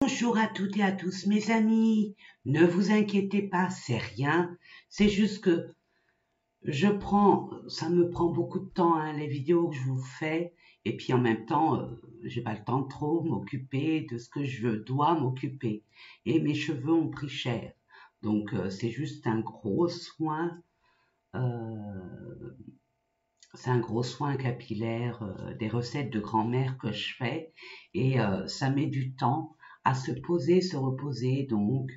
Bonjour à toutes et à tous mes amis, ne vous inquiétez pas, c'est rien, c'est juste que ça me prend beaucoup de temps les vidéos que je vous fais et puis en même temps j'ai pas le temps de trop m'occuper de ce que je dois m'occuper et mes cheveux ont pris cher donc c'est juste un gros soin c'est un gros soin capillaire, des recettes de grand-mère que je fais et ça met du temps à se poser, se reposer. Donc,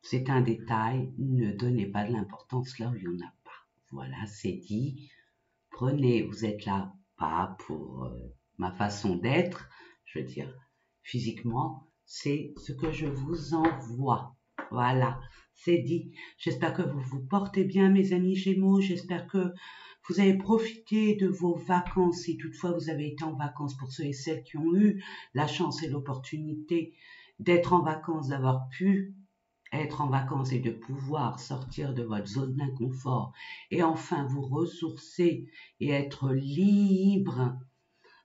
c'est un détail. Ne donnez pas de l'importance là où il n'y en a pas. Voilà, c'est dit. Prenez, vous êtes là pas pour ma façon d'être, je veux dire, physiquement, c'est ce que je vous envoie. Voilà, c'est dit. J'espère que vous vous portez bien, mes amis Gémeaux. J'espère que vous avez profité de vos vacances, si toutefois vous avez été en vacances, pour ceux et celles qui ont eu la chance et l'opportunité d'être en vacances, d'avoir pu être en vacances et de pouvoir sortir de votre zone d'inconfort et enfin vous ressourcer et être libre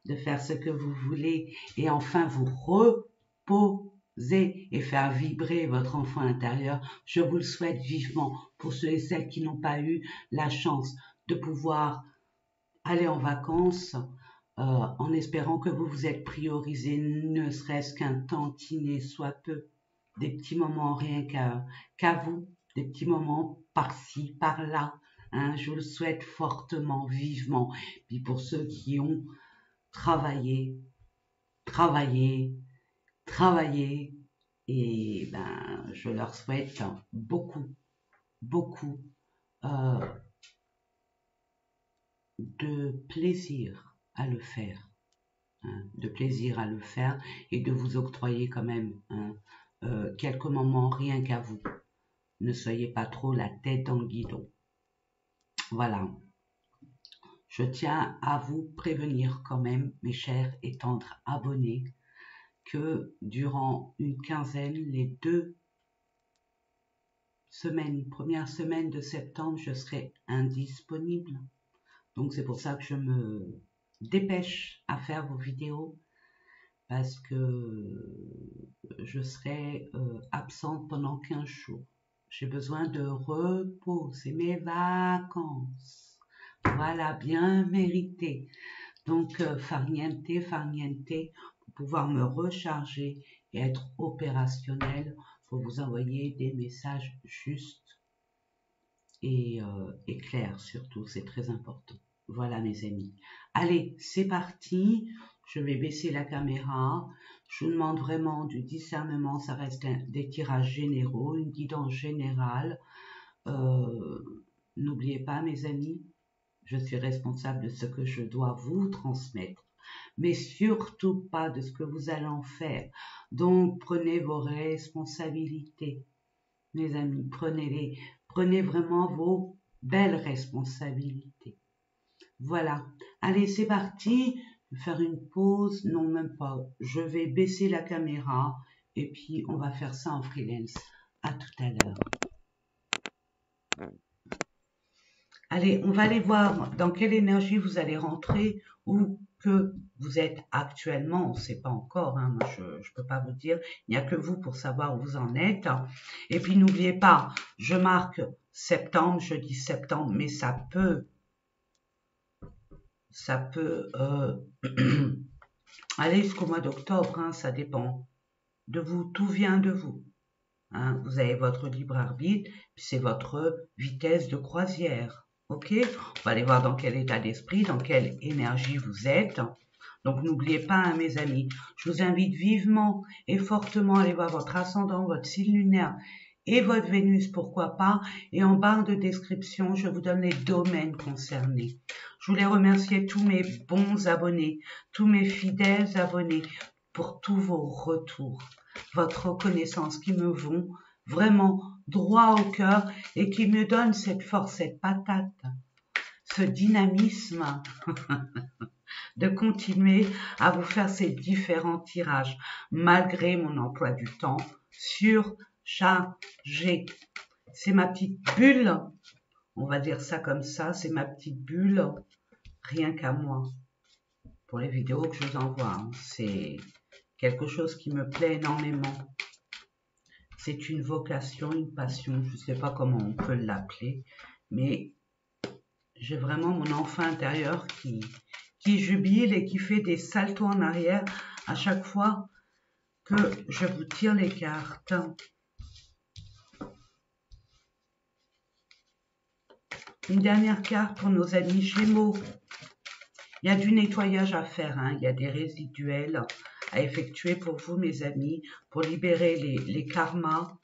de faire ce que vous voulez et enfin vous reposer et faire vibrer votre enfant intérieur. Je vous le souhaite vivement pour ceux et celles qui n'ont pas eu la chance de pouvoir aller en vacances en espérant que vous vous êtes priorisé ne serait-ce qu'un tantinet soit peu, des petits moments rien qu'à vous, des petits moments par-ci, par-là. Hein, je le souhaite fortement, vivement. Puis pour ceux qui ont travaillé, travaillé, travaillé, et ben je leur souhaite beaucoup, beaucoup de plaisir à le faire, hein, de plaisir à le faire et de vous octroyer quand même quelques moments rien qu'à vous. Ne soyez pas trop la tête dans le guidon. Voilà. Je tiens à vous prévenir quand même, mes chers et tendres abonnés, que durant une quinzaine, les 2 semaines, première semaine de septembre, je serai indisponible. Donc c'est pour ça que je me dépêche à faire vos vidéos parce que je serai absente pendant 15 jours. J'ai besoin de repos, c'est mes vacances. Voilà, bien mérité. Donc farniente, pour pouvoir me recharger et être opérationnel, pour vous envoyer des messages justes et clairs surtout, c'est très important. Voilà mes amis. Allez, c'est parti. Je vais baisser la caméra. Je vous demande vraiment du discernement. Ça reste des tirages généraux, une guidance générale. N'oubliez pas mes amis, je suis responsable de ce que je dois vous transmettre, mais surtout pas de ce que vous allez en faire. Donc prenez vos responsabilités, mes amis. Prenez-les. Prenez vraiment vos belles responsabilités. Voilà. Allez, c'est parti. Je vais faire une pause. Non, même pas. Je vais baisser la caméra et puis on va faire ça en freelance. À tout à l'heure. Allez, on va aller voir dans quelle énergie vous allez rentrer ou que vous êtes actuellement. On ne sait pas encore, hein, moi je ne peux pas vous dire. Il n'y a que vous pour savoir où vous en êtes. Et puis n'oubliez pas, je marque septembre, je dis septembre, mais ça peut aller jusqu'au mois d'octobre, hein, ça dépend de vous, tout vient de vous. Hein. Vous avez votre libre arbitre, puis c'est votre vitesse de croisière. Ok, on va aller voir dans quel état d'esprit, dans quelle énergie vous êtes. Donc n'oubliez pas, hein, mes amis, je vous invite vivement et fortement à aller voir votre ascendant, votre signe lunaire et votre Vénus, pourquoi pas. Et en barre de description, je vous donne les domaines concernés. Je voulais remercier tous mes bons abonnés, tous mes fidèles abonnés pour tous vos retours, votre reconnaissance qui me vont vraiment droit au cœur et qui me donne cette force, cette patate, ce dynamisme de continuer à vous faire ces différents tirages malgré mon emploi du temps surchargé. C'est ma petite bulle, on va dire ça comme ça, c'est ma petite bulle, rien qu'à moi, pour les vidéos que je vous envoie. Hein. C'est quelque chose qui me plaît énormément. C'est une vocation, une passion, je ne sais pas comment on peut l'appeler, mais j'ai vraiment mon enfant intérieur qui jubile et qui fait des saltos en arrière à chaque fois que je vous tire les cartes. Une dernière carte pour nos amis Gémeaux. Il y a du nettoyage à faire, hein. Il y a des résiduels à effectuer pour vous, mes amis, pour libérer les karmas,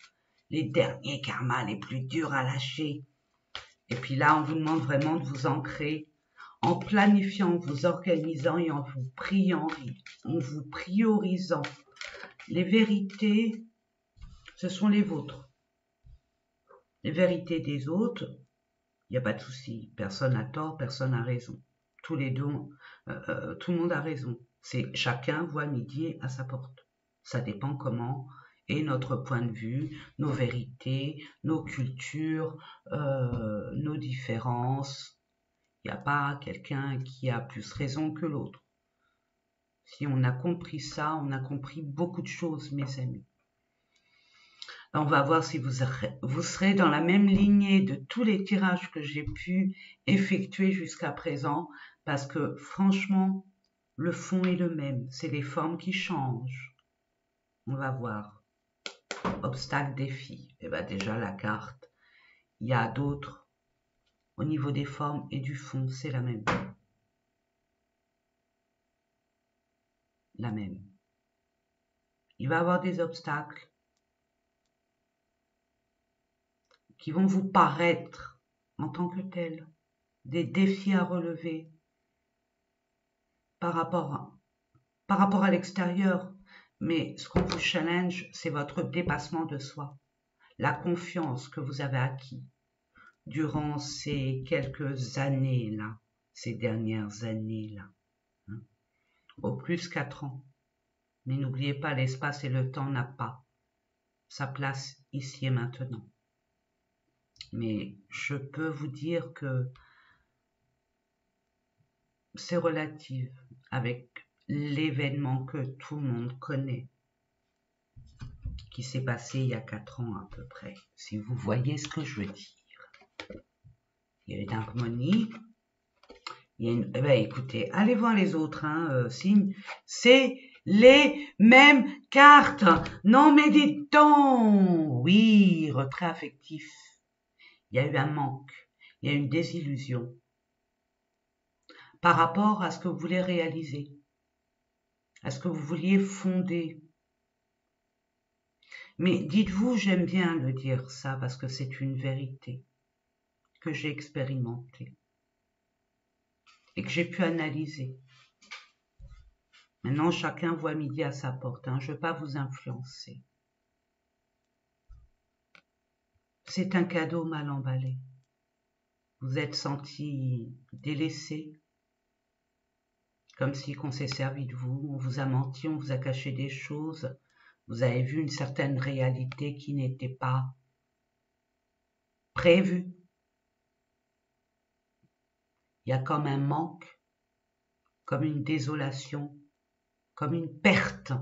les derniers karmas les plus durs à lâcher. Et puis là, on vous demande vraiment de vous ancrer en planifiant, en vous organisant et en vous priorisant. Les vérités, ce sont les vôtres. Les vérités des autres, il n'y a pas de souci. Personne n'a tort, personne n'a raison. Tous les deux, tout le monde a raison. C'est chacun voit midi à sa porte. Ça dépend comment est notre point de vue, nos vérités, nos cultures, nos différences. Il n'y a pas quelqu'un qui a plus raison que l'autre. Si on a compris ça, on a compris beaucoup de choses, mes amis. On va voir si vous serez dans la même lignée de tous les tirages que j'ai pu effectuer jusqu'à présent, parce que franchement, le fond est le même, c'est les formes qui changent. On va voir. Obstacle, défi. Et bien déjà la carte, il y a d'autres. Au niveau des formes et du fond, c'est la même. La même. Il va y avoir des obstacles qui vont vous paraître en tant que tels, des défis à relever par rapport à l'extérieur, mais ce qu'on vous challenge, c'est votre dépassement de soi, la confiance que vous avez acquis durant ces quelques années-là, ces dernières années-là, hein, au plus 4 ans. Mais n'oubliez pas, l'espace et le temps n'a pas sa place ici et maintenant. Mais je peux vous dire que c'est relatif avec l'événement que tout le monde connaît, qui s'est passé il y a 4 ans à peu près, si vous voyez ce que je veux dire. Il y a une harmonie, il y a une... Eh ben, écoutez, allez voir les autres signes, c'est les mêmes cartes. Non mais dites donc, oui, retrait affectif. Il y a eu un manque, il y a eu une désillusion par rapport à ce que vous voulez réaliser, à ce que vous vouliez fonder. Mais dites-vous, j'aime bien le dire ça parce que c'est une vérité que j'ai expérimentée et que j'ai pu analyser. Maintenant, chacun voit midi à sa porte, hein. Je ne veux pas vous influencer. C'est un cadeau mal emballé. Vous êtes senti délaissé, comme si on s'est servi de vous, on vous a menti, on vous a caché des choses, vous avez vu une certaine réalité qui n'était pas prévue. Il y a comme un manque, comme une désolation, comme une perte,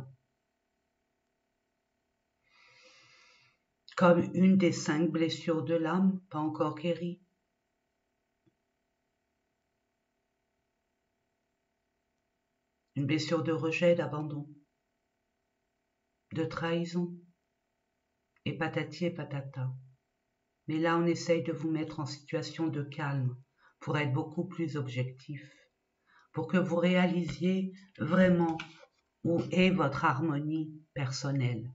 comme une des 5 blessures de l'âme, pas encore guérie. Une blessure de rejet, d'abandon, de trahison, et patati et patata. Mais là, on essaye de vous mettre en situation de calme pour être beaucoup plus objectif, pour que vous réalisiez vraiment où est votre harmonie personnelle.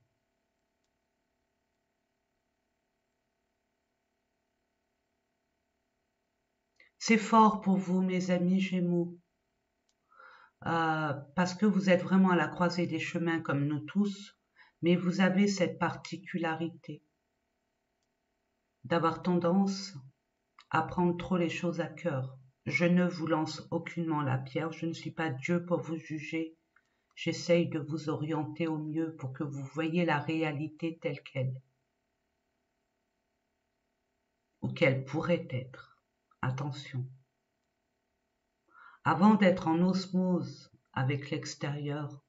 C'est fort pour vous, mes amis Gémeaux, parce que vous êtes vraiment à la croisée des chemins comme nous tous, mais vous avez cette particularité d'avoir tendance à prendre trop les choses à cœur. Je ne vous lance aucunement la pierre, je ne suis pas Dieu pour vous juger. J'essaye de vous orienter au mieux pour que vous voyiez la réalité telle qu'elle, ou qu'elle pourrait être. Attention. Avant d'être en osmose avec l'extérieur,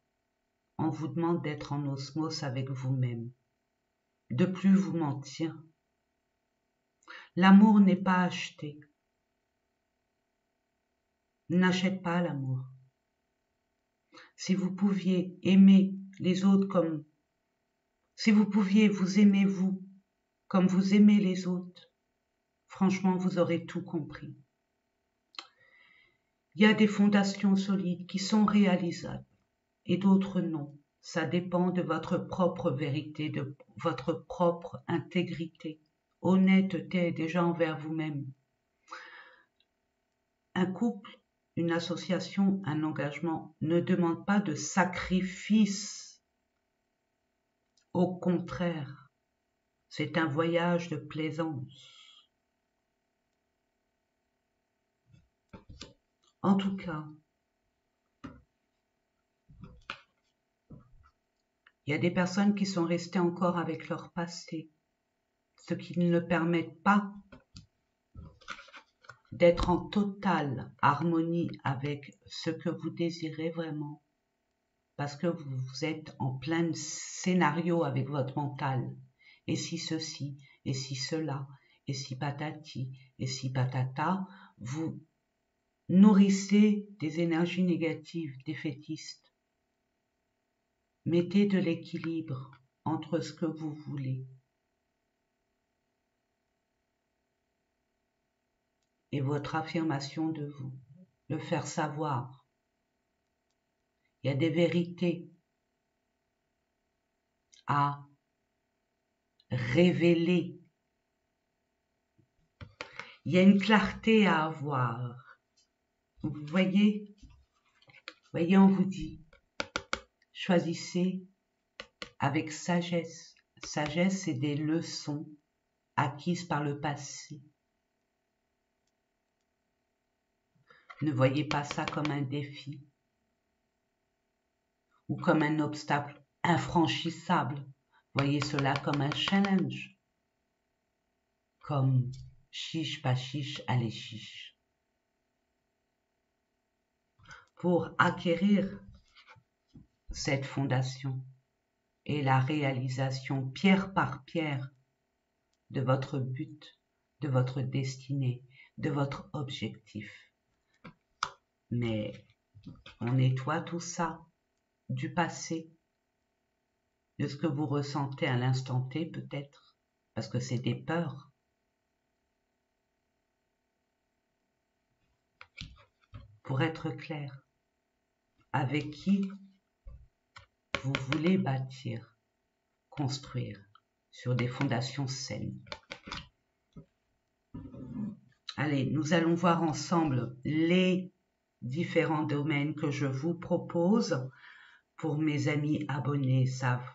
on vous demande d'être en osmose avec vous-même, de plus vous mentir. L'amour n'est pas acheté. N'achète pas l'amour. Si vous pouviez aimer les autres comme... Si vous pouviez vous aimer vous comme vous aimez les autres, franchement, vous aurez tout compris. Il y a des fondations solides qui sont réalisables et d'autres non. Ça dépend de votre propre vérité, de votre propre intégrité, honnêteté déjà envers vous-même. Un couple, une association, un engagement ne demande pas de sacrifice. Au contraire, c'est un voyage de plaisance. En tout cas, il y a des personnes qui sont restées encore avec leur passé, ce qui ne leur permet pas d'être en totale harmonie avec ce que vous désirez vraiment, parce que vous êtes en plein scénario avec votre mental. Et si ceci, et si cela, et si patati, et si patata, vous nourrissez des énergies négatives, défaitistes. Mettez de l'équilibre entre ce que vous voulez et votre affirmation de vous, le faire savoir. Il y a des vérités à révéler. Il y a une clarté à avoir. Vous voyez, on vous dit, choisissez avec sagesse. Sagesse, c'est des leçons acquises par le passé. Ne voyez pas ça comme un défi ou comme un obstacle infranchissable. Voyez cela comme un challenge, comme chiche, pas chiche, allez chiche. Pour acquérir cette fondation et la réalisation pierre par pierre de votre but, de votre destinée, de votre objectif. Mais on nettoie tout ça du passé, de ce que vous ressentez à l'instant T peut-être, parce que c'est des peurs. Pour être clair, avec qui vous voulez bâtir, construire sur des fondations saines. Allez, nous allons voir ensemble les différents domaines que je vous propose. Pour mes amis abonnés, savent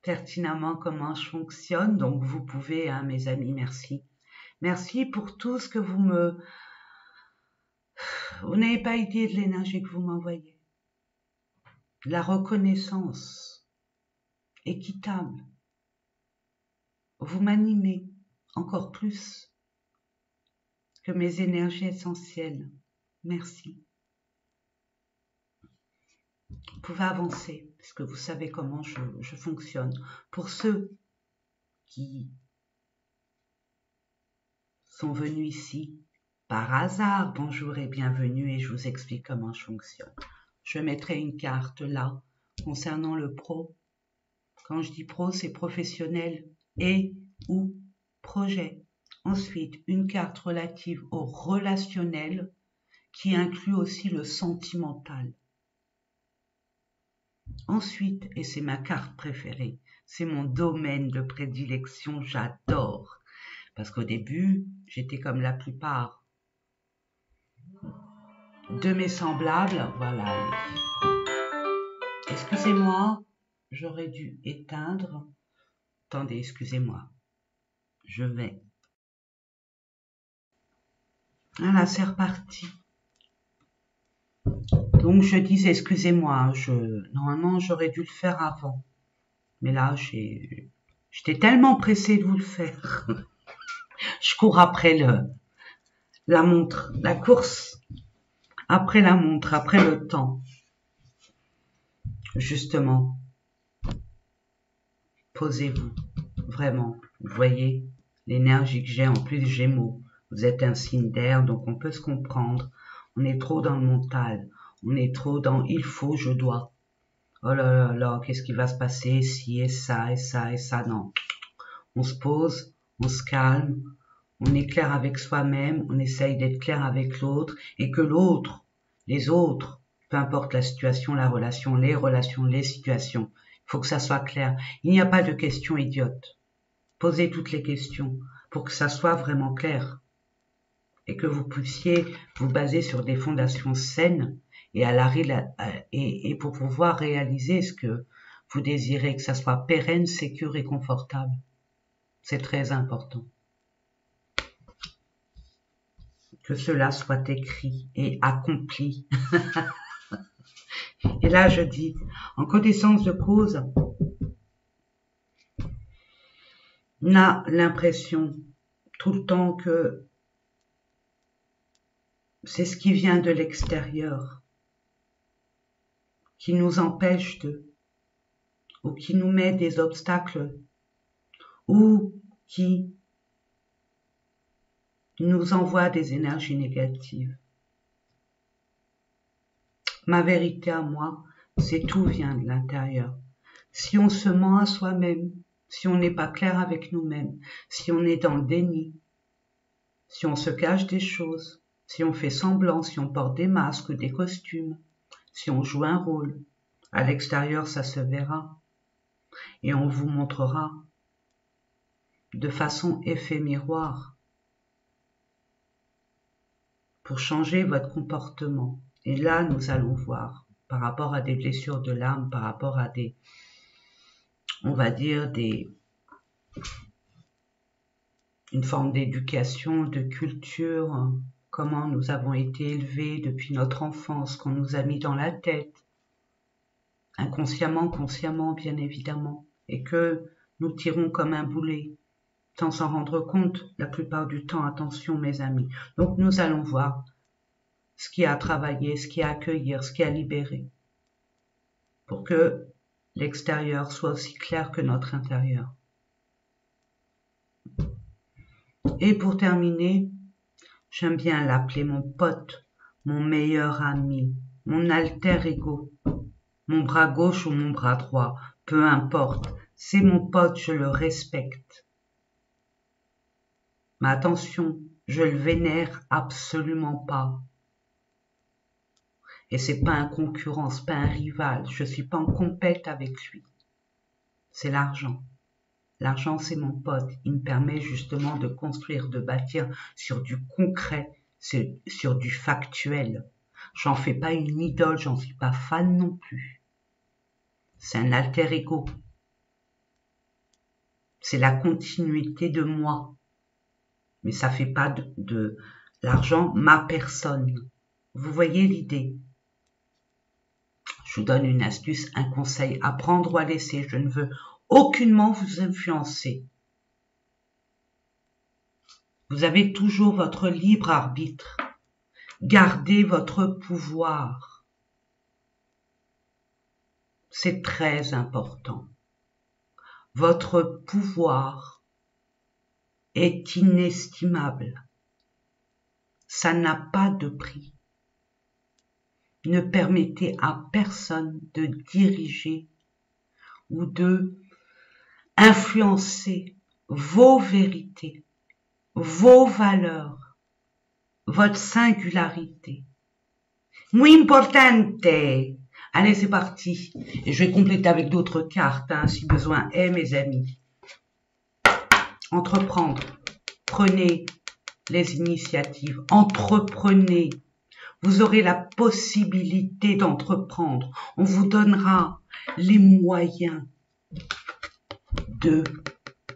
pertinemment comment je fonctionne, donc vous pouvez, hein, mes amis, merci. Merci pour tout ce que vous n'avez pas idée de l'énergie que vous m'envoyez. La reconnaissance équitable. Vous m'animez encore plus que mes énergies essentielles. Merci. Vous pouvez avancer, parce que vous savez comment je fonctionne. Pour ceux qui sont venus ici par hasard, bonjour et bienvenue, et je vous explique comment je fonctionne. Je mettrai une carte là, concernant le pro. Quand je dis pro, c'est professionnel et ou projet. Ensuite, une carte relative au relationnel, qui inclut aussi le sentimental. Ensuite, et c'est ma carte préférée, c'est mon domaine de prédilection, j'adore. Parce qu'au début, j'étais comme la plupart de mes semblables. Voilà. Excusez-moi, j'aurais dû éteindre. Attendez, excusez-moi. Je vais. Voilà, c'est reparti. Donc, je disais, excusez-moi, normalement, j'aurais dû le faire avant. Mais là, j'étais tellement pressée de vous le faire. Je cours après la montre, la course, après la montre, après le temps. Justement, posez-vous, vraiment. Vous voyez l'énergie que j'ai, en plus Gémeaux. Vous êtes un signe d'air, donc on peut se comprendre. On est trop dans le mental. On est trop dans il faut, je dois. Oh là là là, qu'est-ce qui va se passer si et ça et ça et ça. Non. On se pose, on se calme, on est clair avec soi-même, on essaye d'être clair avec l'autre et que l'autre, les autres, peu importe la situation, la relation, les situations, il faut que ça soit clair. Il n'y a pas de questions idiotes. Posez toutes les questions pour que ça soit vraiment clair et que vous puissiez vous baser sur des fondations saines et pour pouvoir réaliser ce que vous désirez, que ça soit pérenne, sécure et confortable. C'est très important. Que cela soit écrit et accompli. Et là, je dis, en connaissance de cause, on a l'impression tout le temps que c'est ce qui vient de l'extérieur qui nous empêche ou qui nous met des obstacles, ou qui nous envoie des énergies négatives. Ma vérité à moi, c'est tout vient de l'intérieur. Si on se ment à soi-même, si on n'est pas clair avec nous-mêmes, si on est dans le déni, si on se cache des choses, si on fait semblant, si on porte des masques ou des costumes, si on joue un rôle, à l'extérieur ça se verra et on vous montrera de façon effet miroir pour changer votre comportement. Et là, nous allons voir par rapport à des blessures de l'âme, par rapport à des, on va dire, une forme d'éducation, de culture, comment nous avons été élevés depuis notre enfance, qu'on nous a mis dans la tête, inconsciemment, consciemment, bien évidemment, et que nous tirons comme un boulet, sans s'en rendre compte la plupart du temps. Attention, mes amis. Donc, nous allons voir ce qui a à travailler, ce qui a à accueillir, ce qui a à libérer, pour que l'extérieur soit aussi clair que notre intérieur. Et pour terminer, j'aime bien l'appeler mon pote, mon meilleur ami, mon alter ego, mon bras gauche ou mon bras droit, peu importe, c'est mon pote, je le respecte. Mais attention, je le vénère absolument pas. Et c'est pas un concurrent, c'est pas un rival, je suis pas en compète avec lui. C'est l'argent. L'argent, c'est mon pote. Il me permet justement de construire, de bâtir sur du concret, sur du factuel. J'en fais pas une idole, j'en suis pas fan non plus. C'est un alter ego. C'est la continuité de moi. Mais ça fait pas de l'argent ma personne. Vous voyez l'idée? Je vous donne une astuce, un conseil, à prendre ou à laisser. Je ne veux aucunement vous influencer. Vous avez toujours votre libre arbitre. Gardez votre pouvoir. C'est très important. Votre pouvoir est inestimable. Ça n'a pas de prix. Ne permettez à personne de diriger ou de influencer vos vérités, vos valeurs, votre singularité. Muy importante. Allez, c'est parti. Et je vais compléter avec d'autres cartes, si besoin est, mes amis. Entreprendre. Prenez les initiatives. Entreprenez. Vous aurez la possibilité d'entreprendre. On vous donnera les moyens de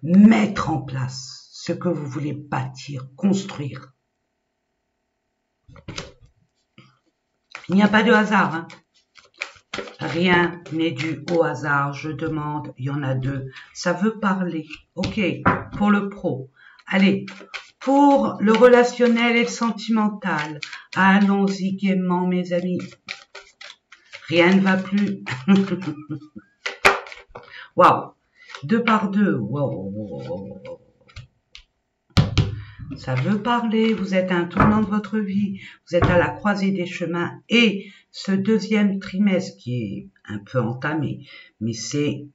mettre en place ce que vous voulez bâtir, construire. Il n'y a pas de hasard. Hein. Rien n'est dû au hasard. Je demande, il y en a deux. Ça veut parler. Ok, pour le pro. Allez, pour le relationnel et le sentimental. Allons-y gaiement, mes amis. Rien ne va plus. Waouh. 2 par 2. Wow. Ça veut parler. Vous êtes à un tournant de votre vie. Vous êtes à la croisée des chemins. Et ce deuxième trimestre qui est un peu entamé, mais c'est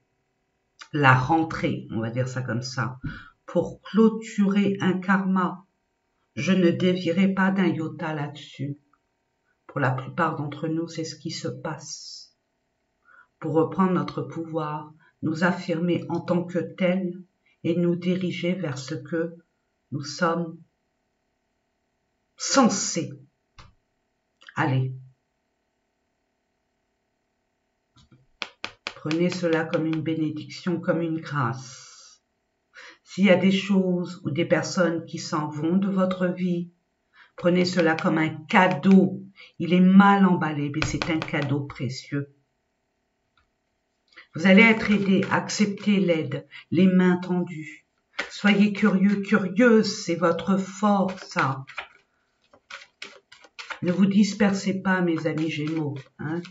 la rentrée, on va dire ça comme ça, pour clôturer un karma. Je ne dévierai pas d'un iota là-dessus. Pour la plupart d'entre nous, c'est ce qui se passe. Pour reprendre notre pouvoir, nous affirmer en tant que tels et nous diriger vers ce que nous sommes censés. Allez. Prenez cela comme une bénédiction, comme une grâce. S'il y a des choses ou des personnes qui s'en vont de votre vie, prenez cela comme un cadeau. Il est mal emballé, mais c'est un cadeau précieux. Vous allez être aidé, acceptez l'aide, les mains tendues. Soyez curieux, curieuse, c'est votre force, ça. Ne vous dispersez pas, mes amis Gémeaux. Hein.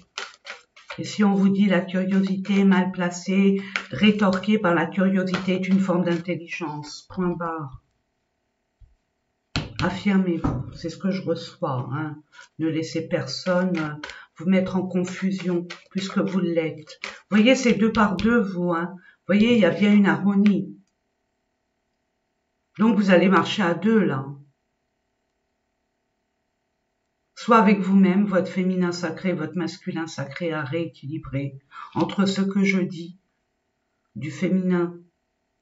Et si on vous dit la curiosité est mal placée, rétorquée par la curiosité est une forme d'intelligence. Point barre. Affirmez-vous, c'est ce que je reçois. Hein. Ne laissez personne vous mettre en confusion puisque vous l'êtes. Voyez, c'est 2 par 2, vous. Hein. Voyez, il y a bien une harmonie. Donc, vous allez marcher à 2, là. Soit avec vous-même, votre féminin sacré, votre masculin sacré à rééquilibrer entre ce que je dis, du féminin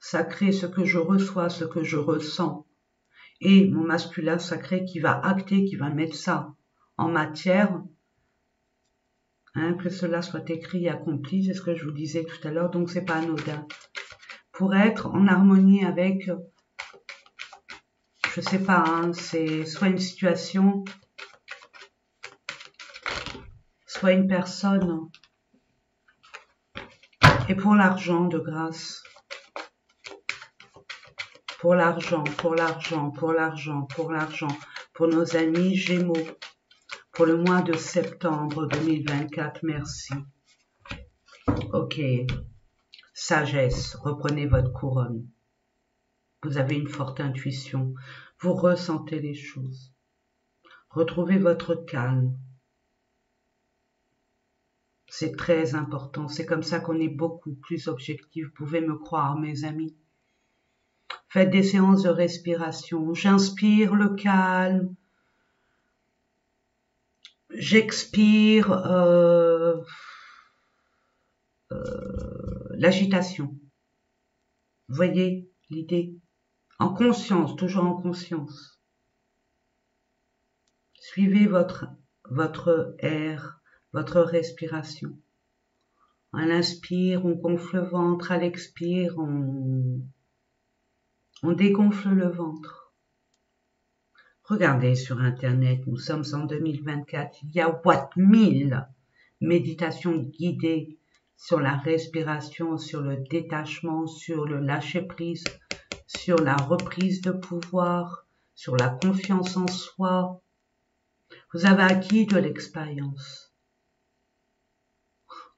sacré, ce que je reçois, ce que je ressens, et mon masculin sacré qui va acter, qui va mettre ça en matière, hein, que cela soit écrit et accompli, c'est ce que je vous disais tout à l'heure, donc c'est pas anodin. Pour être en harmonie avec, je sais pas, hein, c'est soit une situation, soit une personne, et pour l'argent de grâce. Pour l'argent, pour l'argent, pour l'argent, pour l'argent, pour nos amis Gémeaux, pour le mois de septembre 2024, merci. Ok, sagesse, reprenez votre couronne. Vous avez une forte intuition, vous ressentez les choses. Retrouvez votre calme. C'est très important, c'est comme ça qu'on est beaucoup plus objectif, vous pouvez me croire mes amis. Faites des séances de respiration. J'inspire le calme. J'expire l'agitation. Voyez l'idée? En conscience, toujours en conscience. Suivez votre air, votre respiration. À l'inspire, on gonfle le ventre. À l'expire, on dégonfle le ventre. Regardez sur Internet, nous sommes en 2024, il y a 1000 méditations guidées sur la respiration, sur le détachement, sur le lâcher-prise, sur la reprise de pouvoir, sur la confiance en soi. Vous avez acquis de l'expérience.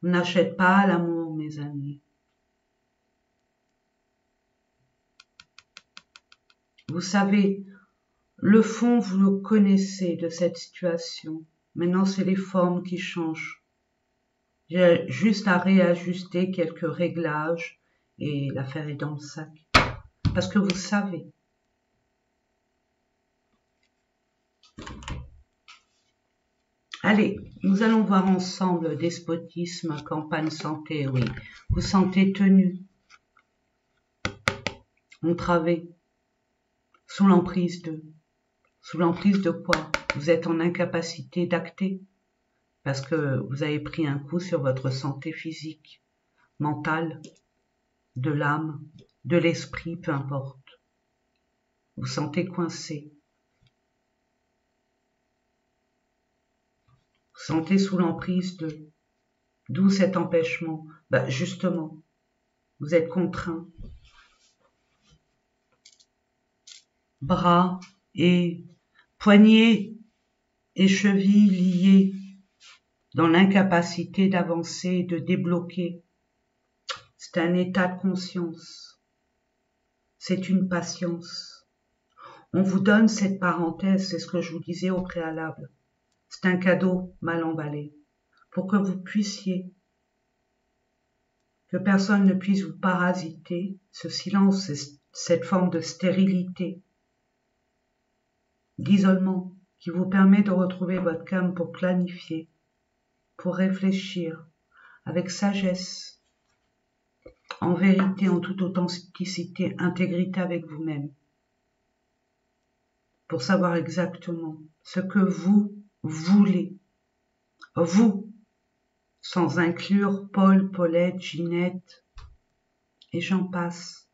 On n'achète pas l'amour, mes amis. Vous savez, le fond, vous le connaissez de cette situation. Maintenant, c'est les formes qui changent. J'ai juste à réajuster quelques réglages et l'affaire est dans le sac. Parce que vous savez. Allez, nous allons voir ensemble despotisme, campagne santé, oui. Vous sentez tenu, entravé, sous l'emprise de quoi? Vous êtes en incapacité d'acter parce que vous avez pris un coup sur votre santé physique, mentale, de l'âme, de l'esprit, peu importe. Vous sentez coincé. Vous sentez sous l'emprise de... D'où cet empêchement? Justement, vous êtes contraint. Bras et poignets et chevilles liés dans l'incapacité d'avancer, de débloquer. C'est un état de conscience. C'est une patience. On vous donne cette parenthèse, c'est ce que je vous disais au préalable. C'est un cadeau mal emballé, pour que vous puissiez, que personne ne puisse vous parasiter, ce silence, cette forme de stérilité, d'isolement, qui vous permet de retrouver votre calme pour planifier, pour réfléchir, avec sagesse, en vérité, en toute authenticité, intégrité avec vous-même, pour savoir exactement ce que vous voulez, vous, sans inclure Paul, Paulette, Ginette, et j'en passe.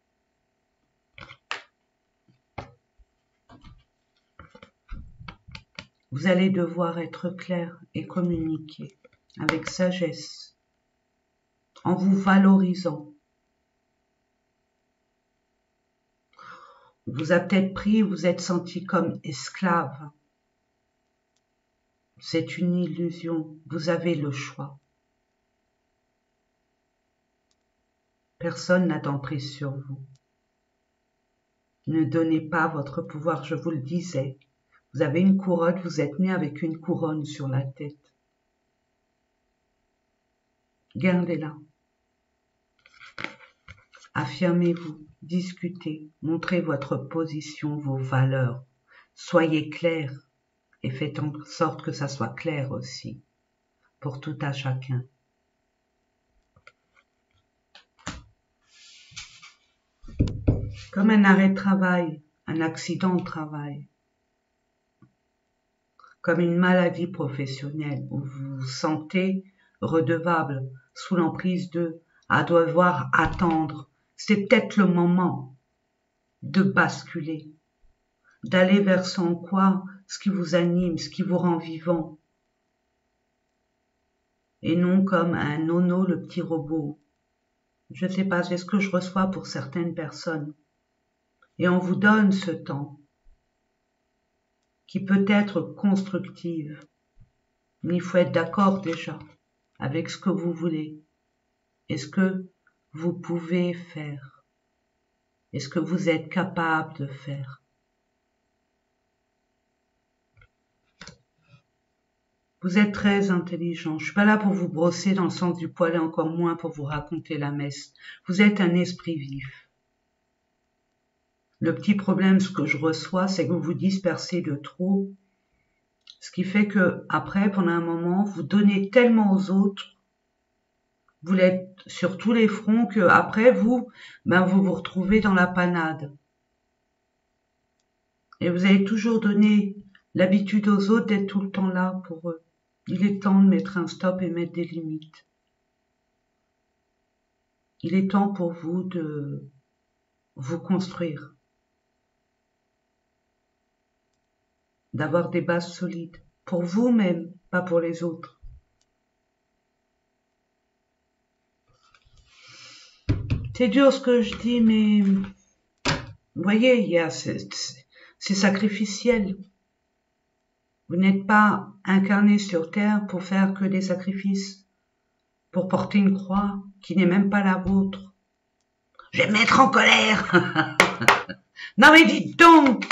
Vous allez devoir être clair et communiquer avec sagesse, en vous valorisant. On vous a peut-être pris, vous êtes senti comme esclave. C'est une illusion, vous avez le choix. Personne n'a d'emprise sur vous. Ne donnez pas votre pouvoir, je vous le disais. Vous avez une couronne, vous êtes né avec une couronne sur la tête. Gardez-la. Affirmez-vous, discutez, montrez votre position, vos valeurs. Soyez clair et faites en sorte que ça soit clair aussi pour tout à chacun. Comme un arrêt de travail, un accident de travail, comme une maladie professionnelle où vous vous sentez redevable sous l'emprise à devoir attendre. C'est peut-être le moment de basculer, d'aller vers ce qui vous anime, ce qui vous rend vivant, et non comme un nono, le petit robot. Je ne sais pas, c'est ce que je reçois pour certaines personnes. Et on vous donne ce temps qui peut être constructif, mais il faut être d'accord déjà avec ce que vous voulez et ce que vous pouvez faire et ce que vous êtes capable de faire. Vous êtes très intelligent. Je suis pas là pour vous brosser dans le sens du poil et encore moins pour vous raconter la messe. Vous êtes un esprit vif. Le petit problème, ce que je reçois, c'est que vous vous dispersez de trop, ce qui fait que après, pendant un moment, vous donnez tellement aux autres, vous l'êtes sur tous les fronts, que après vous vous retrouvez dans la panade. Et vous avez toujours donné l'habitude aux autres d'être tout le temps là pour eux. Il est temps de mettre un stop et mettre des limites. Il est temps pour vous de vous construire, d'avoir des bases solides, pour vous-même, pas pour les autres. C'est dur ce que je dis, mais vous voyez, c'est sacrificiel. Vous n'êtes pas incarné sur Terre pour faire que des sacrifices, pour porter une croix qui n'est même pas la vôtre. Je vais me mettre en colère. Non mais dites donc,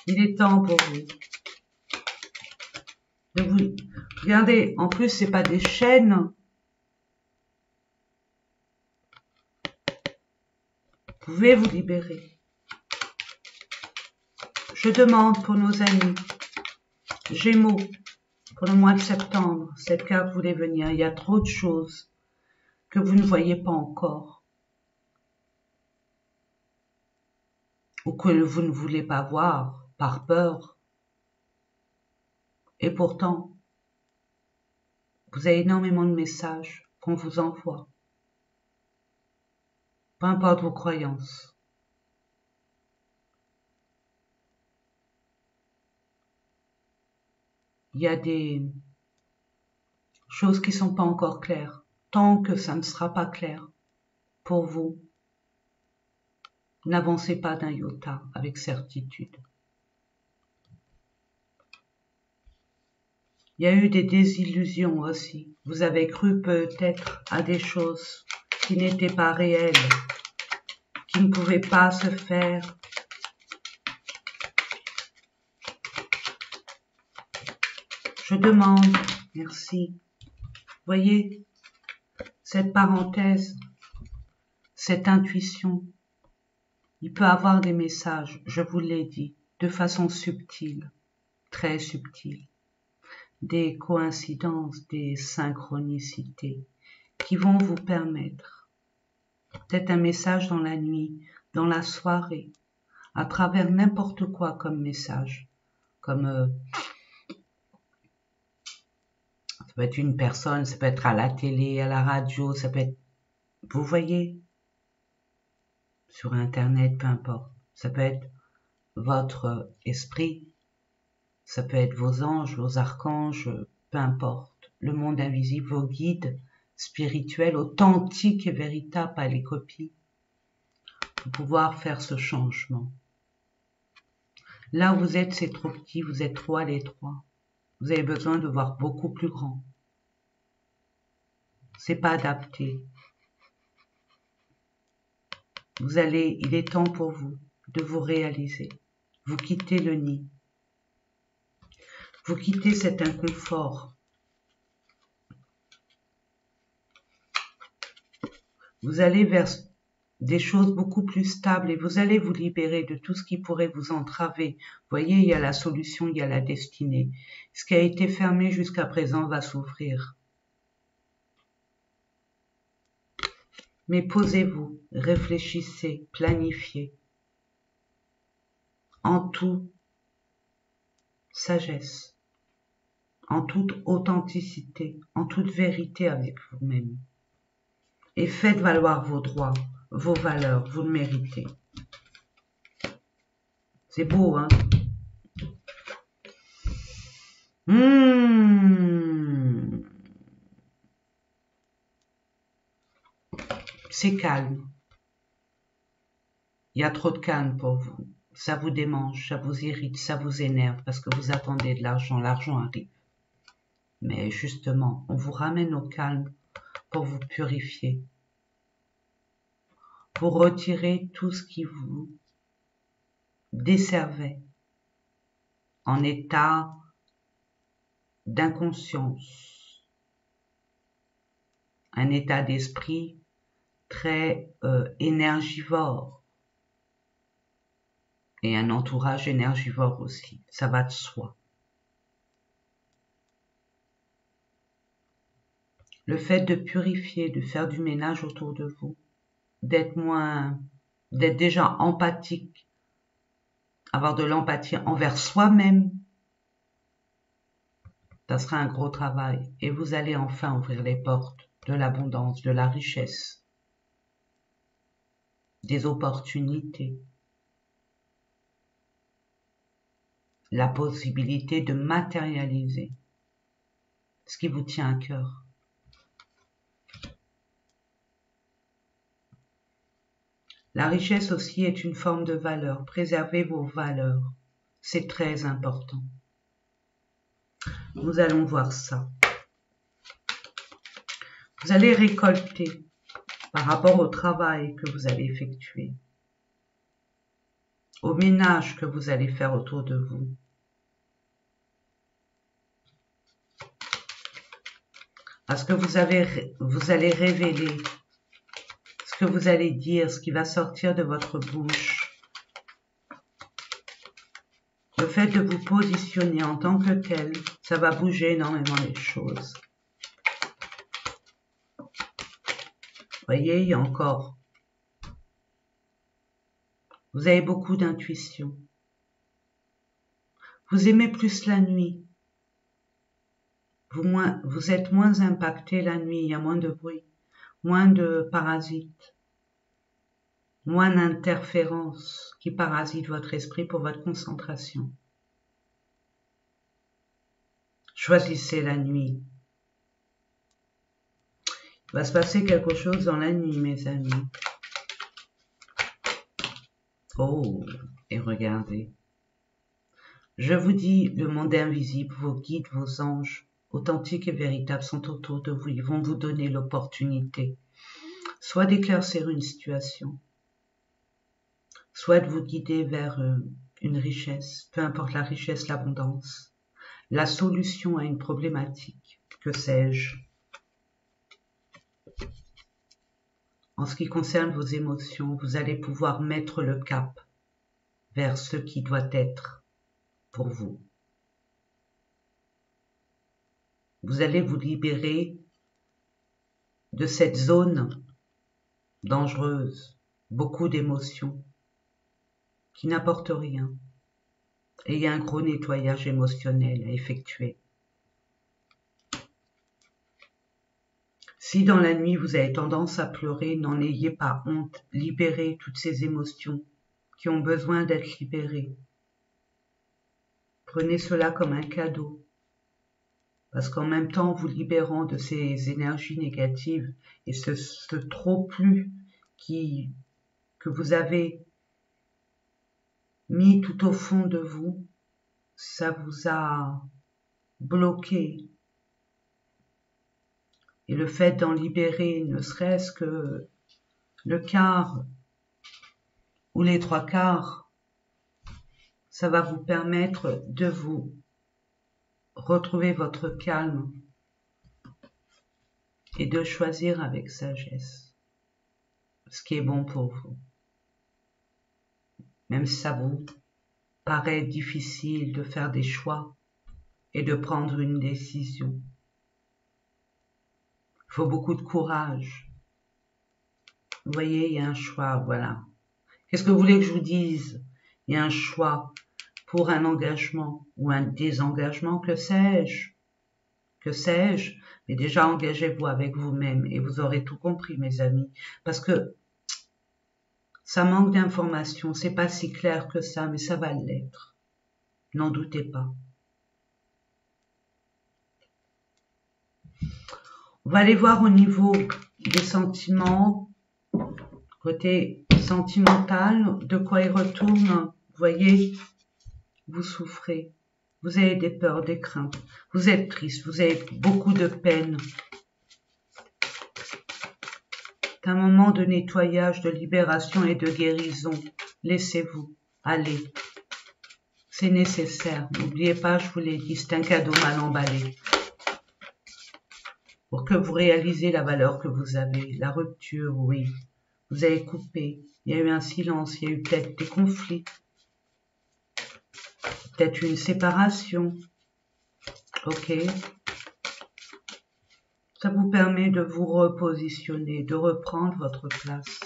il est temps pour vous de vous. Regardez, en plus c'est pas des chaînes. Vous pouvez vous libérer. Je demande pour nos amis Gémeaux pour le mois de septembre. Cette carte voulait venir. Il y a trop de choses que vous ne voyez pas encore ou que vous ne voulez pas voir par peur. Et pourtant, vous avez énormément de messages qu'on vous envoie. Peu importe vos croyances. Il y a des choses qui ne sont pas encore claires. Tant que ça ne sera pas clair pour vous, n'avancez pas d'un iota avec certitude. Il y a eu des désillusions aussi. Vous avez cru peut-être à des choses qui n'étaient pas réelles, qui ne pouvaient pas se faire. Je demande, merci. Voyez, cette parenthèse, cette intuition, il peut avoir des messages, je vous l'ai dit, de façon subtile, très subtile. Des coïncidences, des synchronicités qui vont vous permettre, peut-être un message dans la nuit, dans la soirée, à travers n'importe quoi comme message, comme ça peut être une personne, ça peut être à la télé, à la radio, ça peut être, vous voyez, sur Internet, peu importe, ça peut être votre esprit, ça peut être vos anges, vos archanges, peu importe, le monde invisible, vos guides spirituels, authentiques et véritables, pas les copies, pour pouvoir faire ce changement. Là où vous êtes, c'est trop petit, vous êtes trop à l'étroit. Vous avez besoin de voir beaucoup plus grand. C'est pas adapté. Il est temps pour vous de vous réaliser. Vous quittez le nid. Vous quittez cet inconfort. Vous allez vers des choses beaucoup plus stables et vous allez vous libérer de tout ce qui pourrait vous entraver. Vous voyez, il y a la solution, il y a la destinée. Ce qui a été fermé jusqu'à présent va s'ouvrir. Mais posez-vous, réfléchissez, planifiez. En toute sagesse, en toute authenticité, en toute vérité avec vous-même. Et faites valoir vos droits, vos valeurs, vous le méritez. C'est beau, hein? C'est calme. Il y a trop de calme pour vous. Ça vous démange, ça vous irrite, ça vous énerve parce que vous attendez de l'argent. L'argent arrive. Mais justement, on vous ramène au calme pour vous purifier. Pour retirer tout ce qui vous desservait en état d'inconscience. Un état d'esprit très énergivore. Et un entourage énergivore aussi. Ça va de soi. Le fait de purifier, de faire du ménage autour de vous, d'être déjà empathique, avoir de l'empathie envers soi-même, ça sera un gros travail. Et vous allez enfin ouvrir les portes de l'abondance, de la richesse, des opportunités, la possibilité de matérialiser ce qui vous tient à cœur. La richesse aussi est une forme de valeur. Préservez vos valeurs. C'est très important. Nous allons voir ça. Vous allez récolter par rapport au travail que vous allez effectuer, au ménage que vous allez faire autour de vous. Parce que vous allez révéler ce que vous allez dire, ce qui va sortir de votre bouche. Le fait de vous positionner en tant que tel, ça va bouger énormément les choses. Voyez, il y a encore. Vous avez beaucoup d'intuition. Vous aimez plus la nuit. Vous êtes moins impacté la nuit, il y a moins de bruit, moins de parasites, moins d'interférences qui parasitent votre esprit pour votre concentration. Choisissez la nuit. Il va se passer quelque chose dans la nuit, mes amis. Oh, et regardez. Je vous dis, le monde invisible, vos guides, vos anges, authentiques et véritables sont autour de vous. Ils vont vous donner l'opportunité, soit d'éclaircir une situation, soit de vous guider vers une richesse, peu importe la richesse, l'abondance, la solution à une problématique, que sais-je. En ce qui concerne vos émotions, vous allez pouvoir mettre le cap vers ce qui doit être pour vous. Vous allez vous libérer de cette zone dangereuse, beaucoup d'émotions qui n'apportent rien. Et il y a un gros nettoyage émotionnel à effectuer. Si dans la nuit vous avez tendance à pleurer, n'en ayez pas honte. Libérez toutes ces émotions qui ont besoin d'être libérées. Prenez cela comme un cadeau. Parce qu'en même temps, vous libérant de ces énergies négatives et ce trop-plus que vous avez mis tout au fond de vous, ça vous a bloqué. Et le fait d'en libérer, ne serait-ce que le quart ou les 3/4, ça va vous permettre de vous retrouver votre calme et de choisir avec sagesse ce qui est bon pour vous. Même si ça vous paraît difficile de faire des choix et de prendre une décision. Il faut beaucoup de courage. Vous voyez, il y a un choix, voilà. Qu'est-ce que vous voulez que je vous dise? Il y a un choix pour un engagement ou un désengagement, que sais-je? Que sais-je? Mais déjà, engagez-vous avec vous-même et vous aurez tout compris, mes amis. Parce que ça manque d'informations, c'est pas si clair que ça, mais ça va l'être. N'en doutez pas. On va aller voir au niveau des sentiments, côté sentimental, de quoi il retourne. Vous voyez, vous souffrez, vous avez des peurs, des craintes, vous êtes triste, vous avez beaucoup de peine. C'est un moment de nettoyage, de libération et de guérison. Laissez-vous aller. C'est nécessaire. N'oubliez pas, je vous l'ai dit, c'est un cadeau mal emballé. Pour que vous réalisez la valeur que vous avez. La rupture, oui. Vous avez coupé. Il y a eu un silence. Il y a eu peut-être des conflits. Peut-être une séparation. Ok. Ça vous permet de vous repositionner, de reprendre votre place.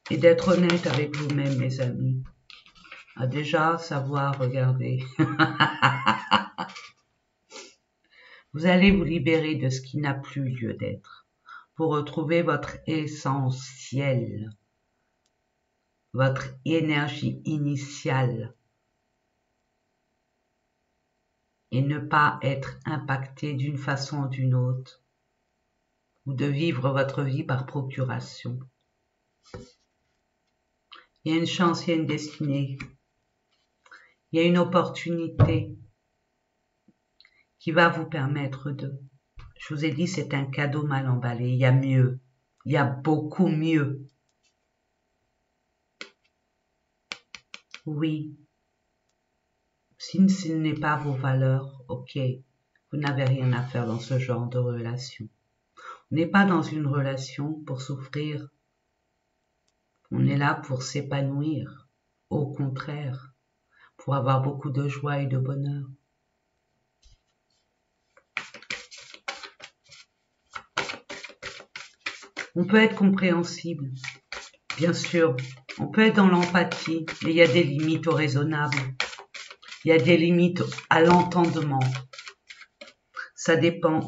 Et d'être honnête avec vous-même, mes amis. À déjà savoir regarder. Vous allez vous libérer de ce qui n'a plus lieu d'être pour retrouver votre essentiel, votre énergie initiale et ne pas être impacté d'une façon ou d'une autre ou de vivre votre vie par procuration. Il y a une chance, il y a une destinée, il y a une opportunité qui va vous permettre de... Je vous ai dit, c'est un cadeau mal emballé. Il y a mieux. Il y a beaucoup mieux. Oui. Si ce n'est pas vos valeurs, ok. Vous n'avez rien à faire dans ce genre de relation. On n'est pas dans une relation pour souffrir. On est là pour s'épanouir. Au contraire, pour avoir beaucoup de joie et de bonheur. On peut être compréhensible, bien sûr. On peut être dans l'empathie, mais il y a des limites au raisonnable. Il y a des limites à l'entendement. Ça dépend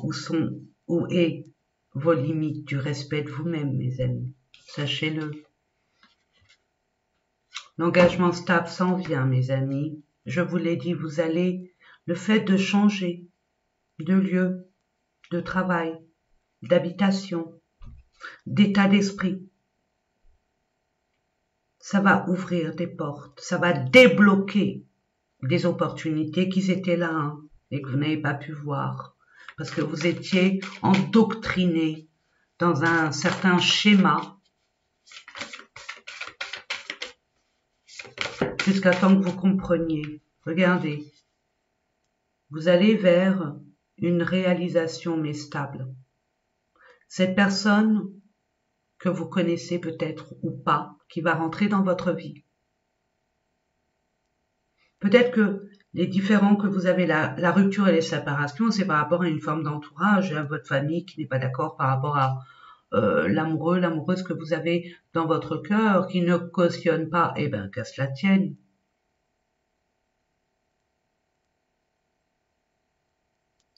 où est vos limites du respect de vous-même, mes amis. Sachez-le. L'engagement stable s'en vient, mes amis. Je vous l'ai dit, vous allez, le fait de changer de lieu, de travail, d'habitation, d'état d'esprit, ça va ouvrir des portes, ça va débloquer des opportunités qui étaient là, hein, et que vous n'avez pas pu voir. Parce que vous étiez endoctriné dans un certain schéma jusqu'à temps que vous compreniez. Regardez, vous allez vers une réalisation mais stable. Cette personne que vous connaissez peut-être ou pas, qui va rentrer dans votre vie. Peut-être que les différends que vous avez, la rupture et les séparations, c'est par rapport à une forme d'entourage, à votre famille qui n'est pas d'accord par rapport à l'amoureux, l'amoureuse que vous avez dans votre cœur, qui ne cautionne pas, eh ben, qu'à cela tienne.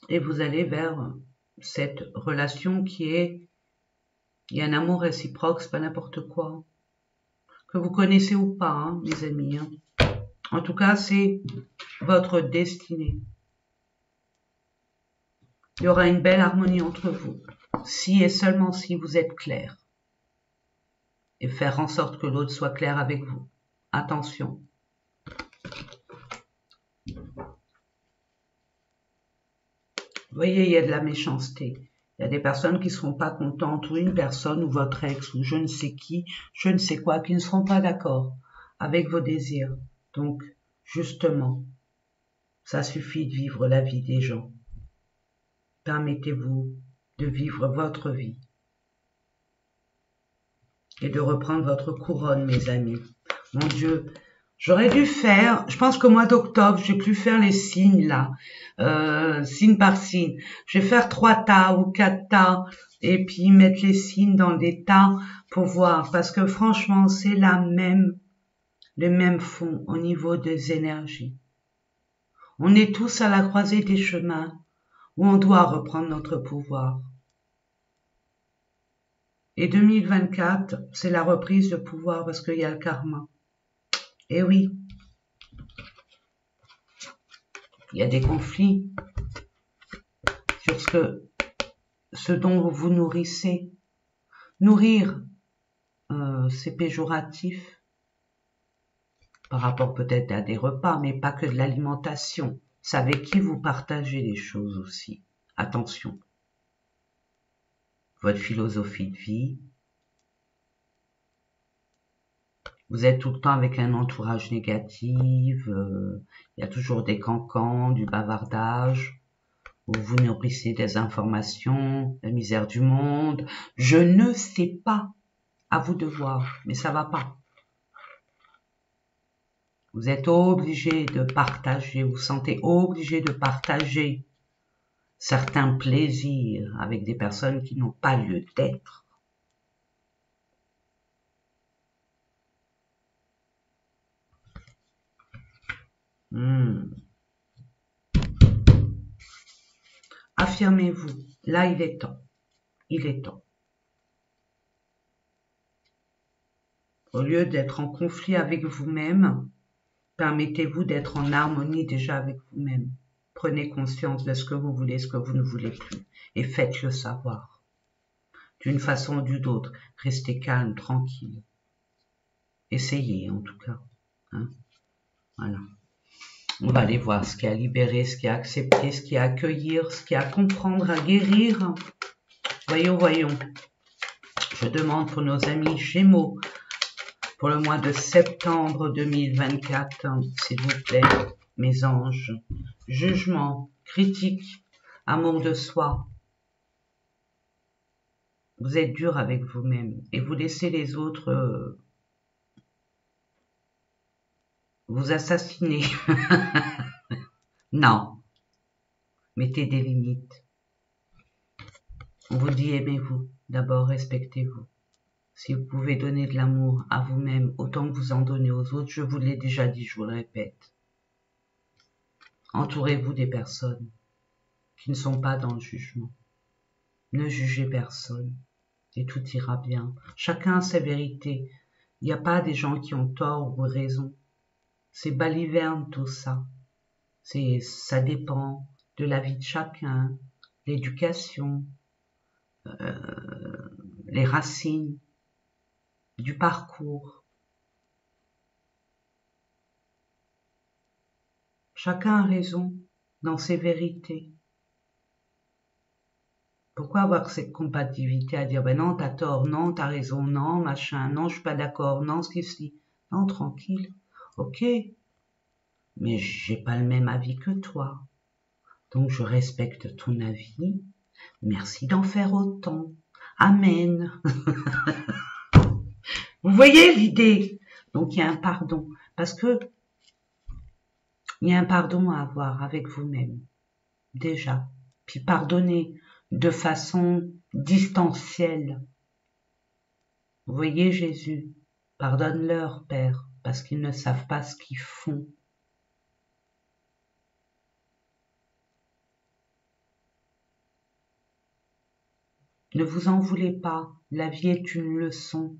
Et vous allez vers cette relation qui est, il y a un amour réciproque, c'est pas n'importe quoi. Que vous connaissez ou pas, hein, mes amis. Hein. En tout cas, c'est votre destinée. Il y aura une belle harmonie entre vous, si et seulement si vous êtes clair. Et faire en sorte que l'autre soit clair avec vous. Attention. Vous voyez, il y a de la méchanceté. Il y a des personnes qui ne seront pas contentes, ou une personne, ou votre ex, ou je ne sais qui, je ne sais quoi, qui ne seront pas d'accord avec vos désirs. Donc, justement, ça suffit de vivre la vie des gens. Permettez-vous de vivre votre vie et de reprendre votre couronne, mes amis. Mon Dieu, j'aurais dû faire, je pense qu'au mois d'octobre, j'ai pu faire les signes là, signe par signe. Je vais faire 3 tas ou 4 tas et puis mettre les signes dans des tas pour voir, parce que franchement, c'est le même fond au niveau des énergies. On est tous à la croisée des chemins où on doit reprendre notre pouvoir. Et 2024, c'est la reprise de pouvoir parce qu'il y a le karma. Eh oui, il y a des conflits sur ce dont vous vous nourrissez. Nourrir, c'est péjoratif par rapport peut-être à des repas, mais pas que de l'alimentation. C'est avec qui vous partagez les choses aussi. Attention. Votre philosophie de vie. Vous êtes tout le temps avec un entourage négatif. Il y a toujours des cancans, du bavardage. Vous vous nourrissez des informations, la misère du monde. Je ne sais pas. À vous de voir, mais ça va pas. Vous êtes obligé de partager, vous sentez obligé de partager certains plaisirs avec des personnes qui n'ont pas lieu d'être. Affirmez-vous. Là, il est temps. Il est temps. Au lieu d'être en conflit avec vous-même, permettez-vous d'être en harmonie déjà avec vous-même. Prenez conscience de ce que vous voulez, ce que vous ne voulez plus, et faites-le savoir. D'une façon ou d'une autre, restez calme, tranquille. Essayez, en tout cas. Hein, voilà. On va aller voir ce qu'il y a à libérer, ce qu'il y a à accepter, ce qu'il y a à accueillir, ce qu'il y a à comprendre, à guérir. Voyons, voyons. Je demande pour nos amis Gémeaux, pour le mois de septembre 2024, s'il vous plaît, mes anges. Jugement, critique, amour de soi. Vous êtes dur avec vous-même et vous laissez les autres vous assassiner. Non. Mettez des limites. On vous dit aimez-vous. D'abord, respectez-vous. Si vous pouvez donner de l'amour à vous-même autant que vous en donnez aux autres, je vous l'ai déjà dit, je vous le répète. Entourez-vous des personnes qui ne sont pas dans le jugement. Ne jugez personne et tout ira bien. Chacun a sa vérité. Il n'y a pas des gens qui ont tort ou raison. C'est baliverne tout ça. Ça dépend de la vie de chacun, l'éducation, les racines, du parcours. Chacun a raison dans ses vérités. Pourquoi avoir cette combativité à dire, ben non, t'as tort, non, t'as raison, non, machin, non, je suis pas d'accord, non, ceci. Non, tranquille. Ok. Mais j'ai pas le même avis que toi. Donc je respecte ton avis. Merci d'en faire autant. Amen. Vous voyez l'idée? Donc il y a un pardon. Parce que il y a un pardon à avoir avec vous-même. Déjà. Puis pardonner de façon distancielle. Vous voyez Jésus? Pardonne-leur, Père, parce qu'ils ne savent pas ce qu'ils font. Ne vous en voulez pas, la vie est une leçon.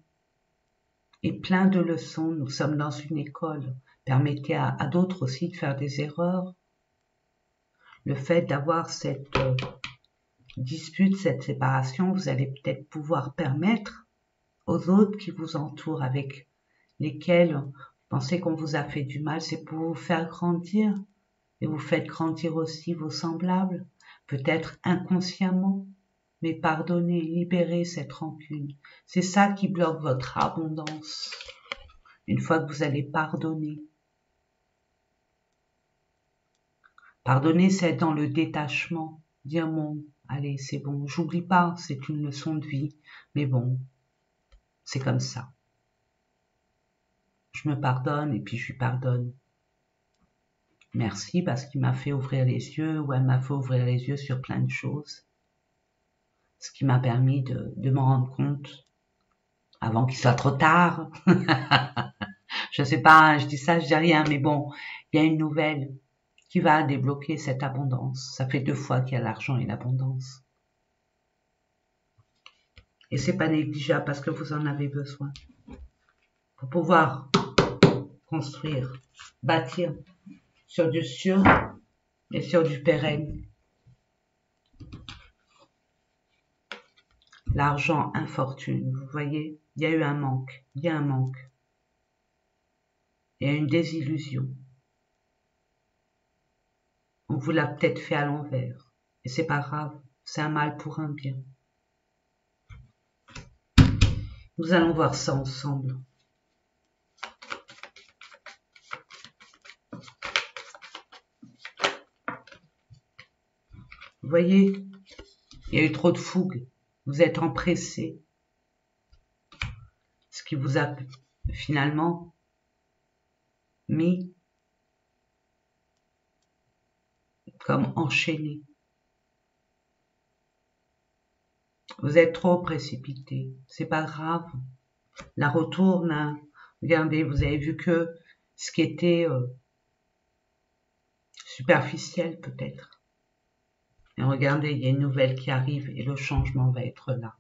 Et plein de leçons, nous sommes dans une école. Permettez à d'autres aussi de faire des erreurs. Le fait d'avoir cette dispute, cette séparation, vous allez peut-être pouvoir permettre aux autres qui vous entourent, avec lesquels vous pensez qu'on vous a fait du mal, c'est pour vous faire grandir. Et vous faites grandir aussi vos semblables, peut-être inconsciemment, mais pardonnez, libérez cette rancune. C'est ça qui bloque votre abondance. Une fois que vous allez pardonner. Pardonner, c'est dans le détachement. Dire bon, allez, c'est bon, j'oublie pas, c'est une leçon de vie, mais bon, c'est comme ça. Je me pardonne et puis je lui pardonne. Merci parce qu'il m'a fait ouvrir les yeux, ou elle m'a fait ouvrir les yeux sur plein de choses. Ce qui m'a permis de m'en rendre compte avant qu'il soit trop tard. Je sais pas, je dis ça, je dis rien, mais bon, il y a une nouvelle qui va débloquer cette abondance. Ça fait 2 fois qu'il y a l'argent et l'abondance. Et c'est pas négligeable parce que vous en avez besoin. Pour pouvoir construire, bâtir sur du sûr et sur du pérenne. L'argent, infortune, vous voyez, il y a eu un manque, il y a un manque. Il y a une désillusion. On vous l'a peut-être fait à l'envers. Et c'est pas grave, c'est un mal pour un bien. Nous allons voir ça ensemble. Vous voyez, il y a eu trop de fougue. Vous êtes empressé. Ce qui vous a finalement mis comme enchaîné. Vous êtes trop précipité. C'est pas grave. La retourne. Regardez, vous avez vu que ce qui était superficiel peut-être. Et regardez, il y a une nouvelle qui arrive et le changement va être là.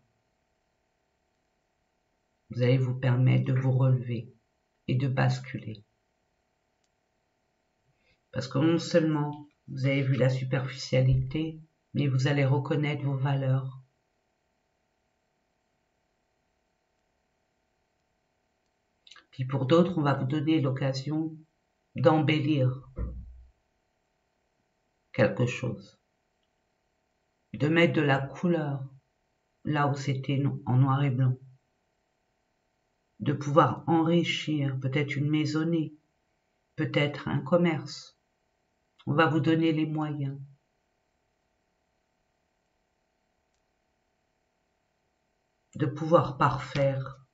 Vous allez vous permettre de vous relever et de basculer. Parce que non seulement vous avez vu la superficialité, mais vous allez reconnaître vos valeurs. Puis pour d'autres, on va vous donner l'occasion d'embellir quelque chose. De mettre de la couleur là où c'était en noir et blanc. De pouvoir enrichir peut-être une maisonnée, peut-être un commerce. On va vous donner les moyens. De pouvoir parfaire.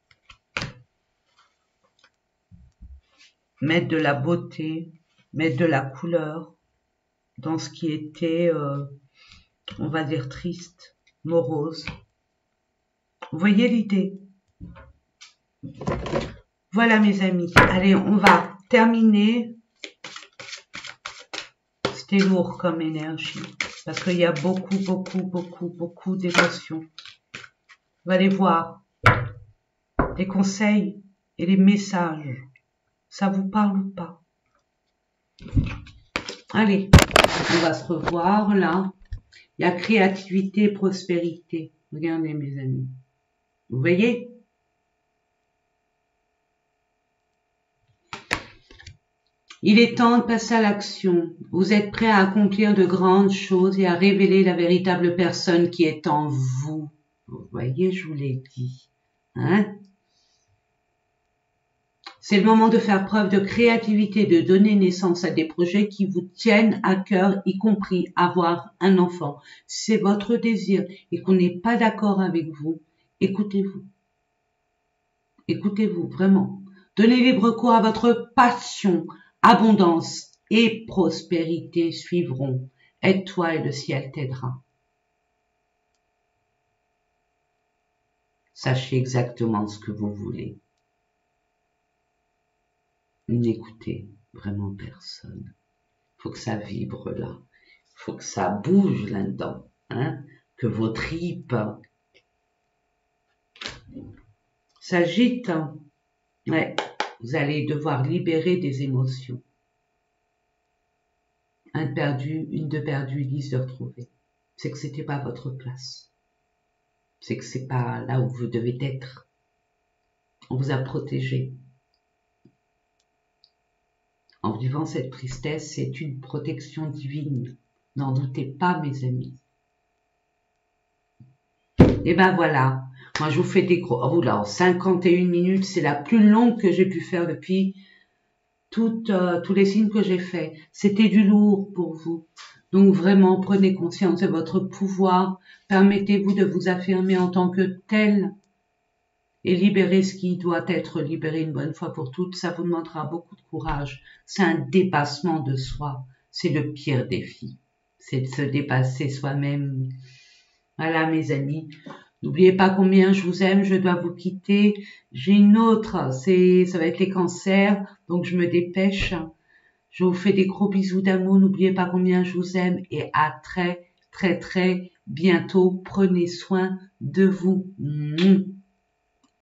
Mettre de la beauté, mettre de la couleur dans ce qui était, on va dire, triste, morose. Vous voyez l'idée? Voilà mes amis. Allez, on va terminer. C'était lourd comme énergie. Parce qu'il y a beaucoup d'émotions. Vous allez voir les conseils et les messages. Ça vous parle ou pas? Allez, on va se revoir là. Il y a créativité, prospérité. Regardez mes amis. Vous voyez? Il est temps de passer à l'action. Vous êtes prêt à accomplir de grandes choses et à révéler la véritable personne qui est en vous. Vous voyez, je vous l'ai dit. Hein? C'est le moment de faire preuve de créativité, de donner naissance à des projets qui vous tiennent à cœur, y compris avoir un enfant. C'est votre désir et qu'on n'est pas d'accord avec vous, écoutez-vous. Écoutez-vous, vraiment. Donnez libre cours à votre passion, abondance et prospérité suivront. Aide-toi et le ciel t'aidera. Sachez exactement ce que vous voulez. N'écoutez vraiment personne. Faut que ça vibre là. Faut que ça bouge là-dedans. Hein? Que vos tripes s'agitent. Ouais. Vous allez devoir libérer des émotions. Un de perdu, une de perdue, 10 de retrouvée. C'est que c'était pas votre place. C'est que c'est pas là où vous devez être. On vous a protégé. En vivant cette tristesse, c'est une protection divine. N'en doutez pas, mes amis. Et ben voilà. Moi, je vous fais des gros... Oh là, 51 minutes, c'est la plus longue que j'ai pu faire depuis tous les signes que j'ai faits. C'était du lourd pour vous. Donc vraiment, prenez conscience de votre pouvoir. Permettez-vous de vous affirmer en tant que tel et libérer ce qui doit être libéré une bonne fois pour toutes. Ça vous demandera beaucoup de courage. C'est un dépassement de soi. C'est le pire défi. C'est de se dépasser soi-même. Voilà, mes amis. N'oubliez pas combien je vous aime. Je dois vous quitter. J'ai une autre. Ça va être les cancers. Donc, je me dépêche. Je vous fais des gros bisous d'amour. N'oubliez pas combien je vous aime. Et à très, très, très bientôt. Prenez soin de vous.